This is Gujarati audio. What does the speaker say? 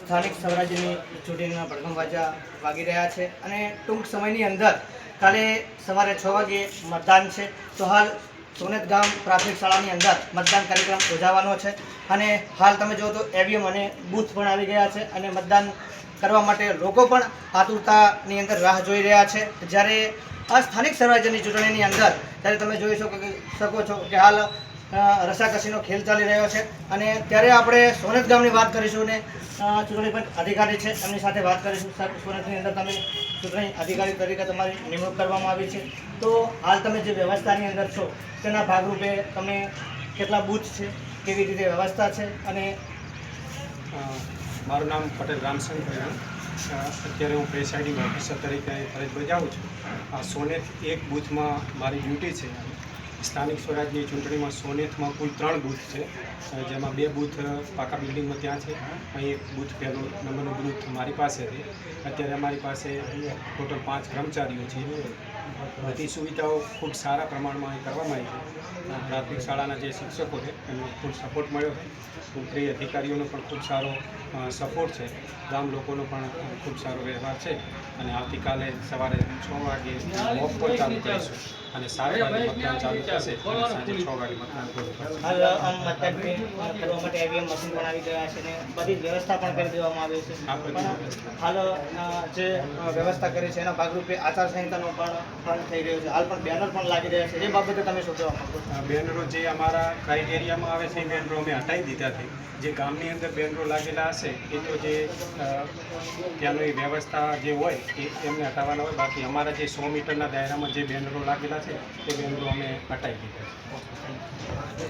સ્થાનિક સ્વરાજ્યની ચૂંટણીના પ્રથમ વાગી રહ્યા છે અને ટૂંક સમયની અંદર કાલે સવારે 6 વાગે મતદાન છે. તો હાલ સોનેત ગામ પ્રાથમિક શાળાની અંદર મતદાન કાર્યક્રમ યોજાવાનો છે અને હાલ તમે જો તો ઈવીએમ અને બૂથ પણ આવી ગયા છે અને મતદાન કરવા માટે લોકો પણ આતુરતાની અંદર રાહ જોઈ રહ્યા છે. જ્યારે આ સ્થાનિક સ્વરાજ્યની ચૂંટણીની અંદર ત્યારે તમે જોઈ શકો છો કે હાલ રસાકસીનો ખેલ ચાલી રહ્યો છે અને ત્યારે આપણે સોનેત ગામની વાત કરીશું ને ચૂંટણી પંચ અધિકારી છે એમની સાથે વાત કરીશું. સોનેતની અંદર તમે ચૂંટણી અધિકારી તરીકે તમારી નિમણૂક કરવામાં આવી છે, તો હાલ તમે જે વ્યવસ્થાની અંદર છો તેના ભાગરૂપે તમે કેટલા બૂથ છે, કેવી રીતે વ્યવસ્થા છે? અને મારું નામ પટેલ રામશંકર, અત્યારે હું પ્રેસાઇડિંગ ઓફિસર તરીકે ફરજ બજાવું છું. સોનેત એક બૂથમાં મારી ડ્યુટી છે. સ્થાનિક સ્વરાજની ચૂંટણીમાં સોનેતમાં કુલ 3 બૂથ છે, જેમાં 2 બૂથ પાકા બિલ્ડિંગમાં ત્યાં છે. અહીં એક બૂથ પહેલો નંબરનું બૂથ મારી પાસે છે. અત્યારે અમારી પાસે ટોટલ 5 કર્મચારીઓ છે. બધી સુવિધાઓ ખૂબ સારા પ્રમાણમાં અહીં કરવામાં આવી છે. પ્રાથમિક શાળાના જે શિક્ષકો છે એમનો ખૂબ સપોર્ટ મળ્યો છે. ઉપરી અધિકારીઓનો પણ ખૂબ સારો સપોર્ટ છે. ગામ લોકોનો પણ ખૂબ સારો વ્યવહાર છે અને આવતીકાલે સવારે 6 વાગે મોક પોલ ચાલુ કરીશું અને 7 વાગે મતદાન ચાલુ થશે અને સાંજે 6 વાગે મતદાન પૂરું થશે. હાલ મતદાન કરવા માટે ઈવીએમ મશીન પણ આવી ગયા છે અને બધી જ વ્યવસ્થા પણ કરી દેવામાં આવી છે. પણ હાલ જે વ્યવસ્થા કરી છે એના ભાગરૂપે આચારસંહિતાનો પણ થઈ રહ્યો છે. હાલ પણ બેનર પણ લાગી રહ્યા છે. એ બાબતે તમે શું કહેવા માંગો છો? બેનરો જે અમારા ક્રાઇટેરિયામાં આવે છે એ બેનરો અમે હટાવી દીધા છે. જે ગામની અંદર બેનરો લાગેલા હશે એ તો જે ત્યાંની વ્યવસ્થા જે હોય એમને હટાવવાના હોય. બાકી અમારા જે 100 મીટરના દાયરામાં જે બેનરો લાગેલા છે એ બેનરો અમે હટાવી દીધા છે.